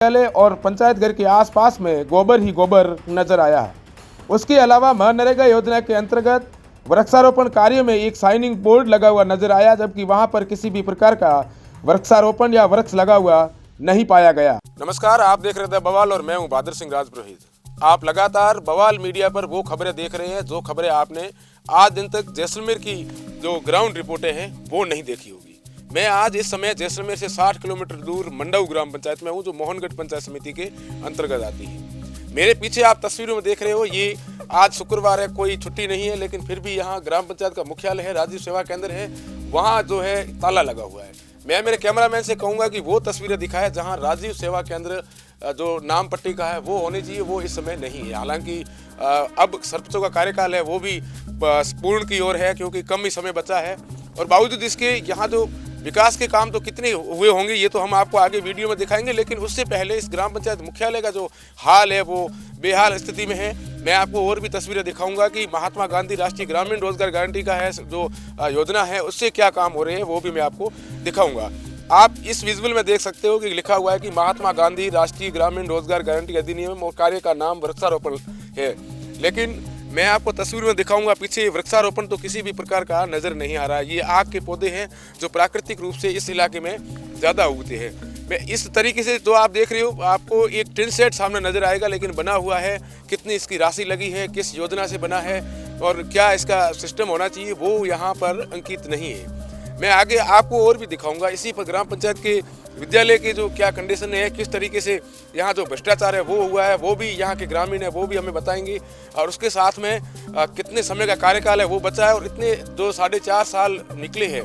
विद्यालय और पंचायत घर के आसपास में गोबर ही गोबर नजर आया है। उसके अलावा मनरेगा योजना के अंतर्गत वृक्षारोपण कार्य में एक साइनिंग बोर्ड लगा हुआ नजर आया, जबकि वहां पर किसी भी प्रकार का वृक्षारोपण या वृक्ष लगा हुआ नहीं पाया गया। नमस्कार, आप देख रहे थे बवाल और मैं हूं बहादुर सिंह राजपुरोहित। आप लगातार बवाल मीडिया पर वो खबरें देख रहे हैं जो खबरें आपने आज दिन तक जैसलमेर की जो ग्राउंड रिपोर्टें हैं वो नहीं देखी होगी। मैं आज इस समय जैसलमेर से 60 किलोमीटर दूर मंडाऊ ग्राम पंचायत में हूँ, जो मोहनगढ़ पंचायत समिति के अंतर्गत आती है। मेरे पीछे आप तस्वीरों में देख रहे हो, ये आज शुक्रवार है, कोई छुट्टी नहीं है, लेकिन फिर भी यहाँ ग्राम पंचायत का मुख्यालय है, राजीव सेवा केंद्र है, वहाँ जो है ताला लगा हुआ है। मैं मेरे कैमरामैन से कहूँगा कि वो तस्वीरें दिखाए जहाँ राजीव सेवा केंद्र जो नाम पट्टी का है वो होनी चाहिए, वो इस समय नहीं है। हालांकि अब सरपंचों का कार्यकाल है वो भी पूर्ण की ओर है, क्योंकि कम ही समय बचा है। और बावजूद इसके यहाँ जो विकास के काम तो कितने हुए होंगे ये तो हम आपको आगे वीडियो में दिखाएंगे, लेकिन उससे पहले इस ग्राम पंचायत मुख्यालय का जो हाल है वो बेहाल स्थिति में है। मैं आपको और भी तस्वीरें दिखाऊंगा कि महात्मा गांधी राष्ट्रीय ग्रामीण रोजगार गारंटी का है जो योजना है उससे क्या काम हो रहे हैं वो भी मैं आपको दिखाऊंगा। आप इस विजुअल में देख सकते हो कि लिखा हुआ है कि महात्मा गांधी राष्ट्रीय ग्रामीण रोजगार गारंटी अधिनियम और कार्य का नाम वृक्षारोपण है, लेकिन मैं आपको तस्वीर में दिखाऊंगा पीछे वृक्षारोपण तो किसी भी प्रकार का नजर नहीं आ रहा है। ये आग के पौधे हैं जो प्राकृतिक रूप से इस इलाके में ज़्यादा उगते हैं। मैं इस तरीके से जो आप देख रहे हो, आपको एक टिन सेट सामने नजर आएगा, लेकिन बना हुआ है, कितनी इसकी राशि लगी है, किस योजना से बना है और क्या इसका सिस्टम होना चाहिए वो यहाँ पर अंकित नहीं है। मैं आगे आपको और भी दिखाऊंगा। इसी पर ग्राम पंचायत के विद्यालय की जो क्या कंडीशन है, किस तरीके से यहाँ जो भ्रष्टाचार है वो हुआ है, वो भी यहाँ के ग्रामीण है वो भी हमें बताएंगे। और उसके साथ में कितने समय का कार्यकाल है वो बचा है और इतने जो 4.5 साल निकले हैं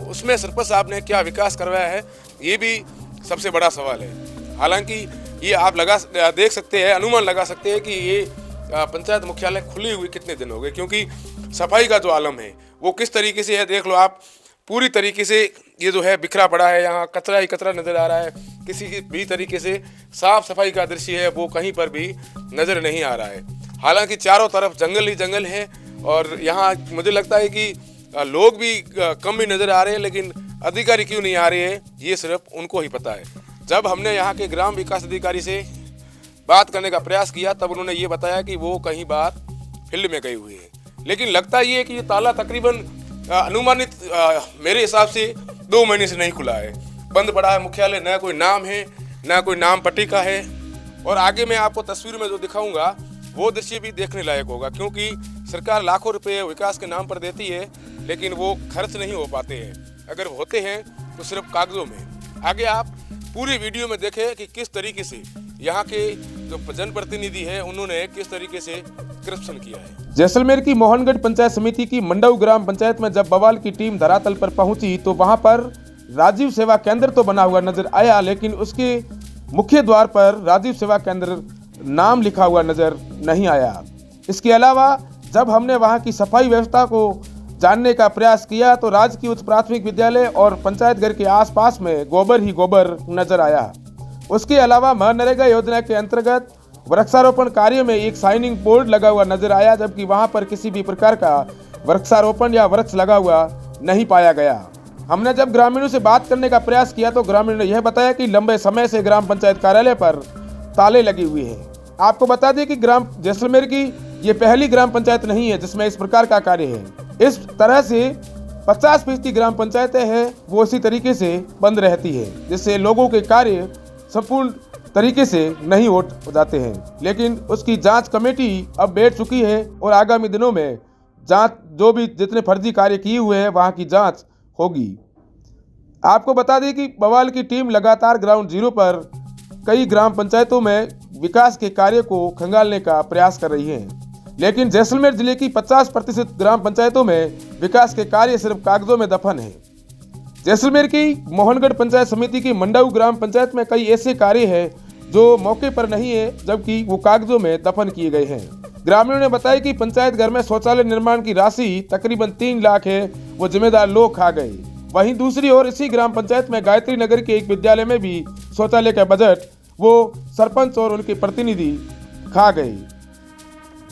उसमें सरपंच साहब ने क्या विकास करवाया है, ये भी सबसे बड़ा सवाल है। हालांकि ये आप देख सकते हैं, अनुमान लगा सकते हैं कि ये पंचायत मुख्यालय खुली हुई कितने दिन हो गए, क्योंकि सफाई का जो आलम है वो किस तरीके से है देख लो आप। पूरी तरीके से ये जो है बिखरा पड़ा है, यहाँ कचरा ही कचरा नज़र आ रहा है, किसी भी तरीके से साफ सफाई का दृश्य है वो कहीं पर भी नज़र नहीं आ रहा है। हालांकि चारों तरफ जंगल ही जंगल है और यहाँ मुझे लगता है कि लोग भी कम ही नज़र आ रहे हैं, लेकिन अधिकारी क्यों नहीं आ रहे हैं ये सिर्फ उनको ही पता है। जब हमने यहाँ के ग्राम विकास अधिकारी से बात करने का प्रयास किया तब उन्होंने ये बताया कि वो कहीं बाहर फील्ड में गए हुए हैं, लेकिन लगता ये है कि ये ताला तकरीबन अनुमानित मेरे हिसाब से 2 महीने से नहीं खुला है, बंद पड़ा है मुख्यालय। न कोई नाम है न कोई नाम पट्टी का है। और आगे मैं आपको तस्वीर में जो दिखाऊंगा वो दृश्य भी देखने लायक होगा, क्योंकि सरकार लाखों रुपए विकास के नाम पर देती है लेकिन वो खर्च नहीं हो पाते हैं, अगर होते हैं तो सिर्फ कागजों में। आगे आप पूरी वीडियो में देखें कि किस तरीके से यहाँ के जो जनप्रतिनिधि है उन्होंने किस तरीके से करप्शन किया है। जैसलमेर की मोहनगढ़ पंचायत समिति की मंडाऊ ग्राम पंचायत में जब बवाल की टीम धरातल पर पहुंची तो वहां पर राजीव सेवा केंद्र तो बना हुआ नजर आया, लेकिन उसके मुख्य द्वार पर राजीव सेवा केंद्र नाम लिखा हुआ नजर नहीं आया। इसके अलावा जब हमने वहां की सफाई व्यवस्था को जानने का प्रयास किया तो राजकीय उच्च प्राथमिक विद्यालय और पंचायत घर के आसपास में गोबर ही गोबर नजर आया। उसके अलावा मनरेगा योजना के अंतर्गत वृक्षारोपण कार्य में एक साइनिंग बोर्ड लगा हुआ नजर आया, जबकि वहां पर किसी भी प्रकार का वृक्षारोपण या वृक्ष लगा हुआ नहीं पाया गया। हमने जब ग्रामीणों से बात करने का प्रयास किया तो ग्रामीणों ने यह बताया कि लंबे समय से ग्राम पंचायत कार्यालय पर ताले लगे हुए हैं। आपको बता दें कि ग्राम जैसलमेर की ये पहली ग्राम पंचायत नहीं है जिसमें इस प्रकार का कार्य है। इस तरह से 50% ग्राम पंचायतें हैं वो इसी तरीके से बंद रहती है, जिससे लोगों के कार्य संपूर्ण तरीके से नहीं हो जाते हैं। लेकिन उसकी जांच कमेटी अब बैठ चुकी है और आगामी दिनों में जांच जो भी जितने फर्जी कार्य किए हुए हैं वहां की जांच होगी। आपको बता दें कि बवाल की टीम लगातार ग्राउंड जीरो पर कई ग्राम पंचायतों में विकास के कार्य को खंगालने का प्रयास कर रही है, लेकिन जैसलमेर जिले की 50% ग्राम पंचायतों में विकास के कार्य सिर्फ कागजों में दफन है। जैसलमेर की मोहनगढ़ पंचायत समिति की मंडाऊ ग्राम पंचायत में कई ऐसे कार्य हैं जो मौके पर नहीं है, जबकि वो कागजों में दफन किए गए हैं। ग्रामीणों ने बताया कि पंचायत घर में शौचालय निर्माण की राशि तकरीबन 3 लाख है, वो जिम्मेदार लोग खा गए। वहीं दूसरी ओर इसी ग्राम पंचायत में गायत्री नगर के एक विद्यालय में भी शौचालय का बजट वो सरपंच और उनके प्रतिनिधि खा गए।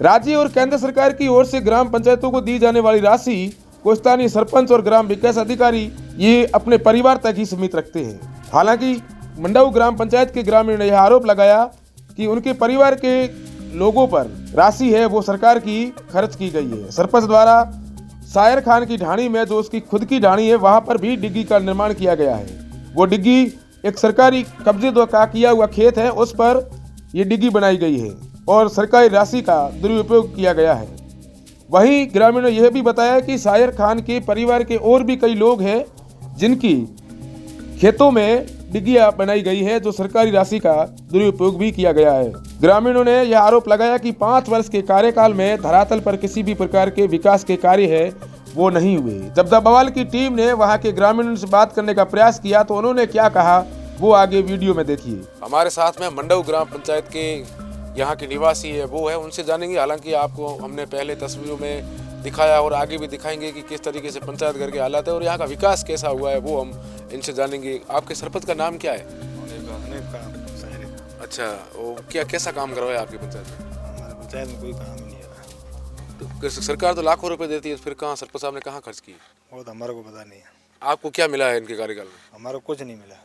राज्य और केंद्र सरकार की ओर से ग्राम पंचायतों को दी जाने वाली राशि को स्थानीय सरपंच और ग्राम विकास अधिकारी ये अपने परिवार तक ही सीमित रखते हैं। हालांकि मंडाऊ ग्राम पंचायत के ग्रामीण ने यह आरोप लगाया कि उनके परिवार के लोगों पर राशि है वो सरकार की खर्च की गई है। सरपंच द्वारा सायर खान की ढाणी में जो उसकी खुद की ढाणी है वहां पर भी डिग्गी का निर्माण किया गया है। वो डिग्गी एक सरकारी कब्जे का किया हुआ खेत है, उस पर ये डिग्गी बनाई गई है और सरकारी राशि का दुरुपयोग किया गया है। वहीं ग्रामीणों ने यह भी बताया कि सायर खान के परिवार के और भी कई लोग हैं जिनकी खेतों में डिग्गियां बनाई गई है, जो सरकारी राशि का दुरुपयोग भी किया गया है। ग्रामीणों ने यह आरोप लगाया कि 5 वर्ष के कार्यकाल में धरातल पर किसी भी प्रकार के विकास के कार्य है वो नहीं हुए। जब बवाल की टीम ने वहां के ग्रामीणों से बात करने का प्रयास किया तो उन्होंने क्या कहा वो आगे वीडियो में देखिए। हमारे साथ में मंडाऊ ग्राम पंचायत के यहाँ के निवासी है वो है, उनसे जानेंगे। हालांकि आपको हमने पहले तस्वीरों में दिखाया और आगे भी दिखाएंगे कि किस तरीके से पंचायत घर के हालात है और यहाँ का विकास कैसा हुआ है, वो हम इनसे जानेंगे। आपके सरपंच का नाम क्या है? अच्छा, वो क्या कैसा काम करवाया आपकी पंचायत में? हमारे पंचायत में कोई काम ही नहीं है। तो सरकार तो लाखों रुपए देती है, फिर कहाँ सरपंच साहब ने कहाँ खर्च किए? वो तो हमारे को पता नहीं है। आपको क्या मिला है इनके कार्यकाल में? हमारे को कुछ नहीं मिला।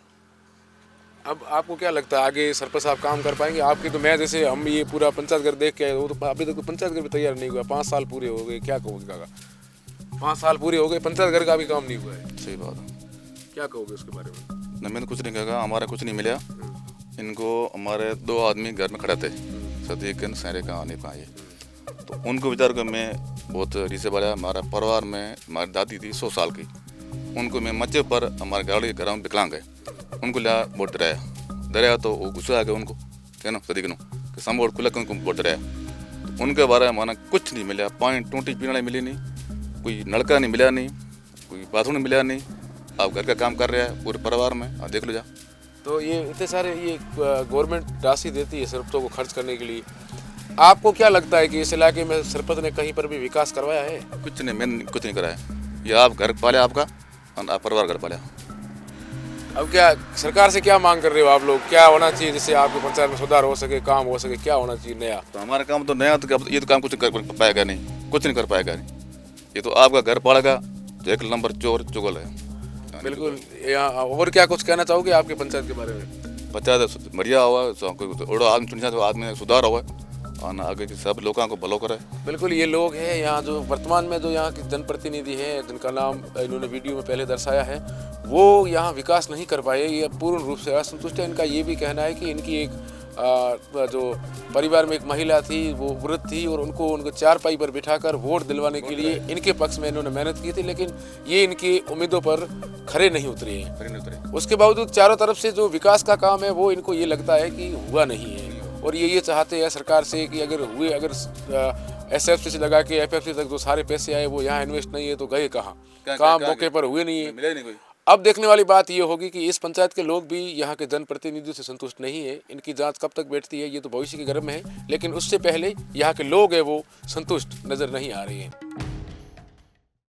अब आपको क्या लगता है आगे सरपंच साहब काम कर पाएंगे? आपकी तो मैं जैसे हम ये पूरा पंचायत घर देख के आए, वो तो अभी तक तो पंचायत घर भी तैयार नहीं हुआ। 5 साल पूरे हो गए, क्या कहोगे काका? 5 साल पूरे हो गए, पंचायत घर का भी काम नहीं हुआ है। सही बात है। क्या कहोगे उसके बारे में? नहीं, मैं तो कुछ नहीं कहेगा, हमारा कुछ नहीं मिला। इनको हमारे 2 आदमी घर में खड़े थे, सदीकन सहरे का आने का ये, तो उनको विचार कर मैं बहुत रीसे बढ़ाया। हमारा परिवार में हमारी दादी थी 100 साल की, उनको मैं मच्चे पर हमारे गाड़ी घर में विकलांग है, उनको लिया वोट डराया तो वो गुस्सा आ गया उनको, क्या ना सदीकनों कि सम वोट खुला उनको वोट डराया। तो उनके बारे में माना कुछ नहीं मिला, पानी टूटी पीने मिली नहीं, कोई नलका नहीं मिला, नहीं कोई बाथरूम नहीं मिला, नहीं। आप घर का काम कर रहे हैं पूरे परिवार में, आप देख लो जा। तो ये इतने सारे ये गवर्नमेंट राशि देती है सरपंचों को खर्च करने के लिए, आपको क्या लगता है कि इस इलाके में सरपंच ने कहीं पर भी विकास करवाया है? कुछ नहीं, मैंने कुछ नहीं कराया। ये आप घर पाले आपका और आप परिवार घर पाले। अब क्या सरकार से क्या मांग कर रहे हो आप लोग? क्या होना चाहिए जिससे आपकी पंचायत में सुधार हो सके, काम हो सके? क्या होना चाहिए नया? तो हमारा काम तो नया, तो ये तो काम कुछ कर पाएगा नहीं, कुछ नहीं कर पाएगा नहीं। ये तो आपका घर पालेगा जो 1 नंबर चोर चुगल है। बिल्कुल। यहाँ और क्या कुछ कहना चाहोगे आपके पंचायत के बारे में? पंचायत बढ़िया हुआ, ओडो आदमी चुनिया तो आदमी सुधार हुआ और आगे की सब लोगों को भलो करे। बिल्कुल, ये लोग हैं यहाँ जो वर्तमान में जो यहाँ के जनप्रतिनिधि हैं, जिनका नाम इन्होंने वीडियो में पहले दर्शाया है, वो यहाँ विकास नहीं कर पाए। ये पूर्ण रूप से असंतुष्ट है। इनका ये भी कहना है कि इनकी एक जो परिवार में एक महिला थी वो वृद्ध थी और उनको चारपाई पर बिठाकर वोट दिलवाने के लिए इनके पक्ष में इन्होंने मेहनत की थी, लेकिन ये इनकी उम्मीदों पर खरे नहीं उतरे हैं। उसके बावजूद चारों तरफ से जो विकास का काम है वो इनको ये लगता है कि हुआ नहीं है और ये चाहते हैं सरकार से कि अगर SFC से लगा के FFC तक जो सारे पैसे आए वो यहाँ इन्वेस्ट नहीं है तो गए कहाँ? काम मौके पर हुए नहीं है। अब देखने वाली बात ये होगी कि इस पंचायत के लोग भी यहाँ के जनप्रतिनिधियों से संतुष्ट नहीं है। इनकी जांच कब तक बैठती है ये तो भविष्य के गर्भ में है, लेकिन उससे पहले यहाँ के लोग हैं वो संतुष्ट नजर नहीं आ रहे हैं।